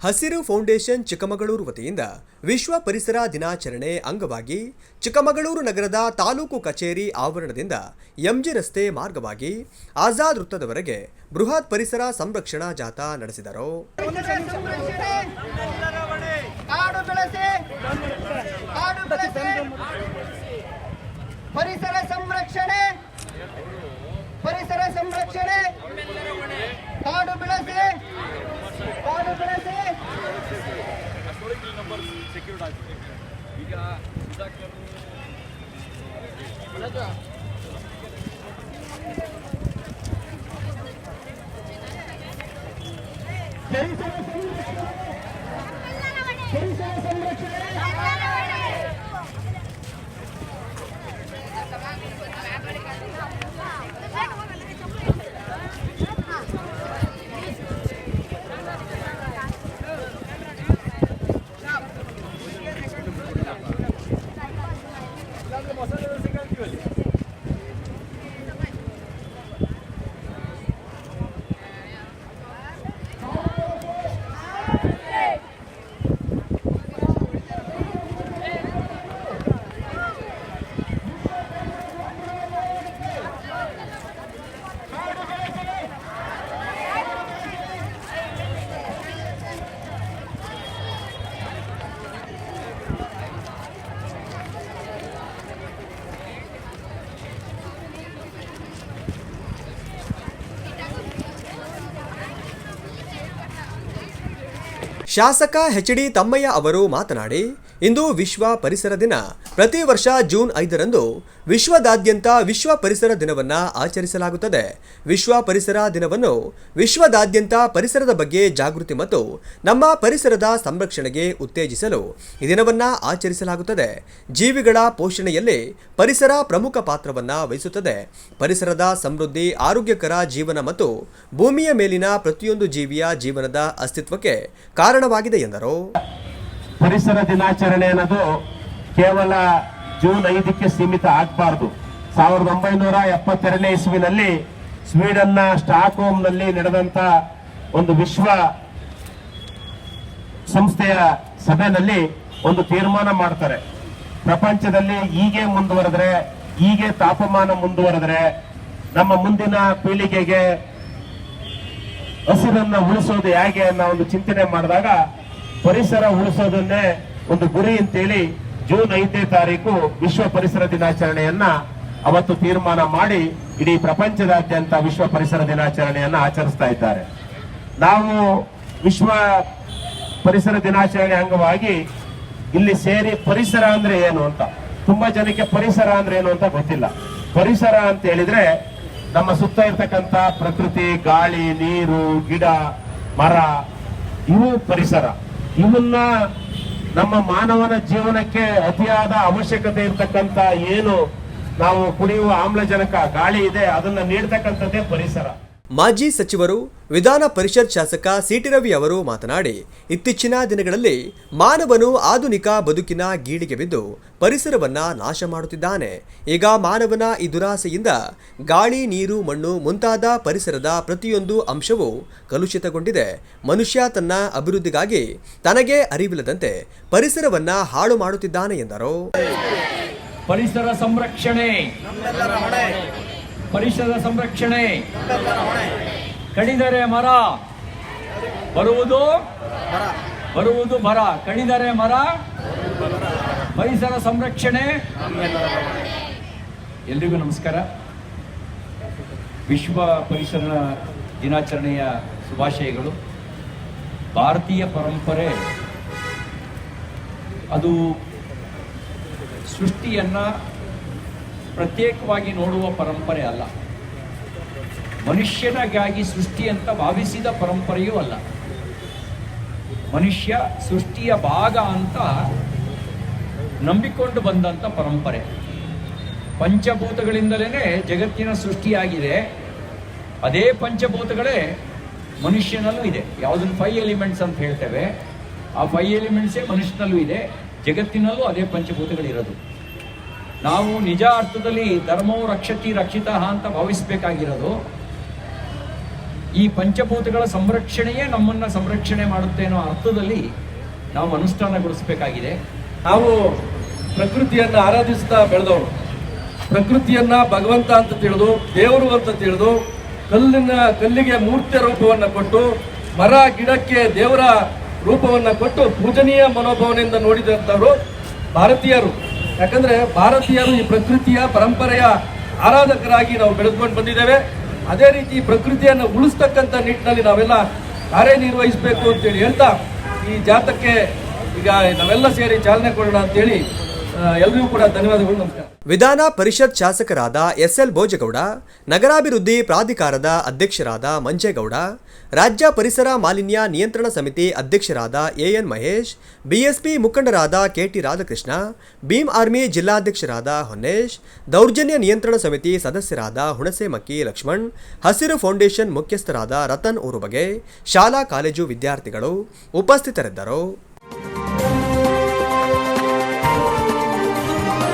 ಹಸಿರು ಫೌಂಡೇಶನ್ ಚಿಕ್ಕಮಗಳೂರು ವತಿಯಿಂದ ವಿಶ್ವ ಪರಿಸರ ದಿನಾಚರಣೆ ಅಂಗವಾಗಿ ಚಿಕ್ಕಮಗಳೂರು ನಗರದ ತಾಲೂಕು ಕಚೇರಿ ಆವರಣದಿಂದ ಎಂಜಿ ರಸ್ತೆ ಮಾರ್ಗವಾಗಿ ಆಜಾದ್ ವೃತ್ತದವರೆಗೆ ಬೃಹತ್ ಪರಿಸರ ಸಂರಕ್ಷಣಾ ಜಾಥಾ ನಡೆಸಿದರು. ಪರಿಸರ ಸಂರಕ್ಷಣೆ ಕಾಡು ಬೆಳೆಸಿ ಶಾಸಕ ಎಚ್.ಡಿ. ತಮ್ಮಯ್ಯ ಅವರು ಮಾತನಾಡಿ, ಇಂದು ವಿಶ್ವ ಪರಿಸರ ದಿನ. ಪ್ರತಿ ವರ್ಷ ಜೂನ್ 5ರಂದು ವಿಶ್ವದಾದ್ಯಂತ ವಿಶ್ವ ಪರಿಸರ ದಿನವನ್ನು ಆಚರಿಸಲಾಗುತ್ತದೆ. ವಿಶ್ವ ಪರಿಸರ ದಿನವನ್ನು ವಿಶ್ವದಾದ್ಯಂತ ಪರಿಸರದ ಬಗ್ಗೆ ಜಾಗೃತಿ ಮತ್ತು ನಮ್ಮ ಪರಿಸರದ ಸಂರಕ್ಷಣೆಗೆ ಉತ್ತೇಜಿಸಲು ಈ ದಿನವನ್ನು ಆಚರಿಸಲಾಗುತ್ತದೆ. ಜೀವಿಗಳ ಪೋಷಣೆಯಲ್ಲಿ ಪರಿಸರ ಪ್ರಮುಖ ಪಾತ್ರವನ್ನು ವಹಿಸುತ್ತದೆ. ಪರಿಸರದ ಸಮೃದ್ಧಿ ಆರೋಗ್ಯಕರ ಜೀವನ ಮತ್ತು ಭೂಮಿಯ ಮೇಲಿನ ಪ್ರತಿಯೊಂದು ಜೀವಿಯ ಜೀವನದ ಅಸ್ತಿತ್ವಕ್ಕೆ ಕಾರಣವಾಗಿದೆ ಎಂದರು. ಪರಿಸರ ದಿನಾಚರಣೆ ಅನ್ನೋದು ಕೇವಲ ಜೂನ್ 5ಕ್ಕೆ ಸೀಮಿತ ಆಗಬಾರದು. 1972ನೇ ಇಸ್ವಿನಲ್ಲಿ ಸ್ವೀಡನ್ನ ಸ್ಟಾಕ್ಹೋಮ್ನಲ್ಲಿ ನಡೆದಂತ ಒಂದು ವಿಶ್ವ ಸಂಸ್ಥೆಯ ಸಭೆಯಲ್ಲಿ ಒಂದು ತೀರ್ಮಾನ ಮಾಡ್ತಾರೆ. ಪ್ರಪಂಚದಲ್ಲಿ ಹೀಗೆ ತಾಪಮಾನ ಮುಂದುವರೆದ್ರೆ ನಮ್ಮ ಮುಂದಿನ ಪೀಳಿಗೆಗೆ ಹಸಿರನ್ನ ಉಳಿಸೋದು ಹೇಗೆ ಅನ್ನೋ ಒಂದು ಚಿಂತನೆ ಮಾಡಿದಾಗ ಪರಿಸರ ಉಳಿಸೋದನ್ನೇ ಒಂದು ಗುರಿ ಅಂತೇಳಿ ಜೂನ್ 5ನೇ ತಾರೀಕು ವಿಶ್ವ ಪರಿಸರ ದಿನಾಚರಣೆಯನ್ನ ಅವತ್ತು ತೀರ್ಮಾನ ಮಾಡಿ ಇಡೀ ಪ್ರಪಂಚದಾದ್ಯಂತ ವಿಶ್ವ ಪರಿಸರ ದಿನಾಚರಣೆಯನ್ನ ಆಚರಿಸ್ತಾ ಇದ್ದಾರೆ. ನಾವು ವಿಶ್ವ ಪರಿಸರ ದಿನಾಚರಣೆ ಅಂಗವಾಗಿ ಇಲ್ಲಿ ಸೇರಿ ಪರಿಸರ ಅಂದ್ರೆ ಏನು ಅಂತ, ತುಂಬಾ ಜನಕ್ಕೆ ಪರಿಸರ ಅಂದ್ರೆ ಏನು ಅಂತ ಗೊತ್ತಿಲ್ಲ. ಪರಿಸರ ಅಂತ ಹೇಳಿದ್ರೆ ನಮ್ಮ ಸುತ್ತ ಇರ್ತಕ್ಕಂಥ ಪ್ರಕೃತಿ, ಗಾಳಿ, ನೀರು, ಗಿಡ, ಮರ, ಇವು ಪರಿಸರ. ಇವನ್ನ ನಮ್ಮ ಮಾನವನ ಜೀವನಕ್ಕೆ ಅತಿಯಾದ ಅವಶ್ಯಕತೆ ಇರ್ತಕ್ಕಂಥ ಏನು ನಾವು ಕುಡಿಯುವ ಆಮ್ಲಜನಕ ಗಾಳಿ ಇದೆ, ಅದನ್ನ ನೀಡ್ತಕ್ಕಂಥದ್ದೇ ಪರಿಸರ. ಮಾಜಿ ಸಚಿವರು ವಿಧಾನ ಪರಿಷತ್ ಶಾಸಕ ಸಿ.ಟಿ. ರವಿ ಅವರು ಮಾತನಾಡಿ, ಇತ್ತೀಚಿನ ದಿನಗಳಲ್ಲಿ ಮಾನವನು ಆಧುನಿಕ ಬದುಕಿನ ಗೀಳಿಗೆ ಬಿದ್ದು ಪರಿಸರವನ್ನ ನಾಶ ಮಾಡುತ್ತಿದ್ದಾನೆ. ಈಗ ಮಾನವನ ಈ ದುರಾಸೆಯಿಂದ ಗಾಳಿ, ನೀರು, ಮಣ್ಣು ಮುಂತಾದ ಪರಿಸರದ ಪ್ರತಿಯೊಂದು ಅಂಶವೂ ಕಲುಷಿತಗೊಂಡಿದೆ. ಮನುಷ್ಯ ತನ್ನ ಅಭಿವೃದ್ಧಿಗಾಗಿ ತನಗೆ ಅರಿವಿಲ್ಲದಂತೆ ಪರಿಸರವನ್ನ ಹಾಳು ಮಾಡುತ್ತಿದ್ದಾನೆ ಎಂದರು. ಪರಿಸರ ಸಂರಕ್ಷಣೆ ಕಡಿದರೆ ಮರ ಬರುವುದು ಬರ, ಕಡಿದರೆ ಮರ, ಪರಿಸರ ಸಂರಕ್ಷಣೆ. ಎಲ್ರಿಗೂ ನಮಸ್ಕಾರ. ವಿಶ್ವ ಪರಿಸರ ದಿನಾಚರಣೆಯ ಶುಭಾಶಯಗಳು. ಭಾರತೀಯ ಪರಂಪರೆ ಅದು ಸೃಷ್ಟಿಯನ್ನ ಪ್ರತ್ಯೇಕವಾಗಿ ನೋಡುವ ಪರಂಪರೆ ಅಲ್ಲ, ಮನುಷ್ಯನಿಗಾಗಿ ಸೃಷ್ಟಿ ಅಂತ ಭಾವಿಸಿದ ಪರಂಪರೆಯೂ ಅಲ್ಲ. ಮನುಷ್ಯ ಸೃಷ್ಟಿಯ ಭಾಗ ಅಂತ ನಂಬಿಕೊಂಡು ಬಂದಂಥ ಪರಂಪರೆ. ಪಂಚಭೂತಗಳಿಂದಲೇ ಜಗತ್ತಿನ ಸೃಷ್ಟಿಯಾಗಿದೆ. ಅದೇ ಪಂಚಭೂತಗಳೇ ಮನುಷ್ಯನಲ್ಲೂ ಇದೆ. ಯಾವುದನ್ನು 5 ಎಲಿಮೆಂಟ್ಸ್ ಅಂತ ಹೇಳ್ತೇವೆ, ಆ 5 ಎಲಿಮೆಂಟ್ಸೇ ಮನುಷ್ಯನಲ್ಲೂ ಇದೆ, ಜಗತ್ತಿನಲ್ಲೂ ಅದೇ ಪಂಚಭೂತಗಳಿರೋದು. ನಾವು ನಿಜ ಅರ್ಥದಲ್ಲಿ ಧರ್ಮವು ರಕ್ಷತಿ ರಕ್ಷಿತ ಅಂತ ಭಾವಿಸಬೇಕಾಗಿರೋದು ಈ ಪಂಚಭೂತಗಳ ಸಂರಕ್ಷಣೆಯೇ ನಮ್ಮನ್ನು ಸಂರಕ್ಷಣೆ ಮಾಡುತ್ತೆ ಅನ್ನೋ ಅರ್ಥದಲ್ಲಿ ನಾವು ಅನುಷ್ಠಾನಗೊಳಿಸಬೇಕಾಗಿದೆ. ನಾವು ಪ್ರಕೃತಿಯನ್ನು ಆರಾಧಿಸ್ತಾ ಬೆಳೆದವರು, ಪ್ರಕೃತಿಯನ್ನ ಭಗವಂತ ಅಂತ ತಿಳಿದು, ದೇವರು ಅಂತ ತಿಳಿದು, ಕಲ್ಲಿಗೆ ಮೂರ್ತಿಯ ರೂಪವನ್ನು ಕೊಟ್ಟು, ಮರ ಗಿಡಕ್ಕೆ ದೇವರ ರೂಪವನ್ನು ಕೊಟ್ಟು ಪೂಜನೀಯ ಮನೋಭಾವನೆಯಿಂದ ನೋಡಿದಂಥವರು ಭಾರತೀಯರು. ಯಾಕಂದ್ರೆ ಭಾರತೀಯರು ಈ ಪ್ರಕೃತಿಯ ಪರಂಪರೆಯ ಆರಾಧಕರಾಗಿ ನಾವು ಬೆಳೆದುಕೊಂಡು ಬಂದಿದ್ದೇವೆ. ಅದೇ ರೀತಿ ಪ್ರಕೃತಿಯನ್ನು ಉಳಿಸ್ತಕ್ಕಂಥ ನಿಟ್ಟಿನಲ್ಲಿ ನಾವೆಲ್ಲ ಕಾರ್ಯನಿರ್ವಹಿಸಬೇಕು ಅಂತೇಳಿ ಹೇಳ್ತಾ ಈ ಜಾಥಾಕ್ಕೆ ಈಗ ನಾವೆಲ್ಲ ಸೇರಿ ಚಾಲನೆ ಕೊಡೋಣ ಅಂತೇಳಿ ಎಲ್ಲರಿಗೂ ಕೂಡ ಧನ್ಯವಾದಗಳು. ನಮಸ್ಕಾರ. ವಿಧಾನ ಪರಿಷತ್ ಶಾಸಕರಾದ ಎಸ್ಎಲ್ ಭೋಜಗೌಡ, ನಗರಾಭಿವೃದ್ಧಿ ಪ್ರಾಧಿಕಾರದ ಅಧ್ಯಕ್ಷರಾದ ಮಂಜೇಗೌಡ, ರಾಜ್ಯ ಪರಿಸರ ಮಾಲಿನ್ಯ ನಿಯಂತ್ರಣ ಸಮಿತಿ ಅಧ್ಯಕ್ಷರಾದ ಎಎನ್ ಮಹೇಶ್, ಬಿಎಸ್ಪಿ ಮುಖಂಡರಾದ ಕೆಟಿ ರಾಧಾಕೃಷ್ಣ, ಭೀಮ್ ಆರ್ಮಿ ಜಿಲ್ಲಾಧ್ಯಕ್ಷರಾದ ಹೊನ್ನೇಶ್, ದೌರ್ಜನ್ಯ ನಿಯಂತ್ರಣ ಸಮಿತಿ ಸದಸ್ಯರಾದ ಹುಣಸೆಮಕ್ಕಿ ಲಕ್ಷ್ಮಣ್, ಹಸಿರು ಫೌಂಡೇಶನ್ ಮುಖ್ಯಸ್ಥರಾದ ರತನ್ ಊರುಬಗೆ, ಶಾಲಾ ಕಾಲೇಜು ವಿದ್ಯಾರ್ಥಿಗಳು ಉಪಸ್ಥಿತರಿದ್ದರು.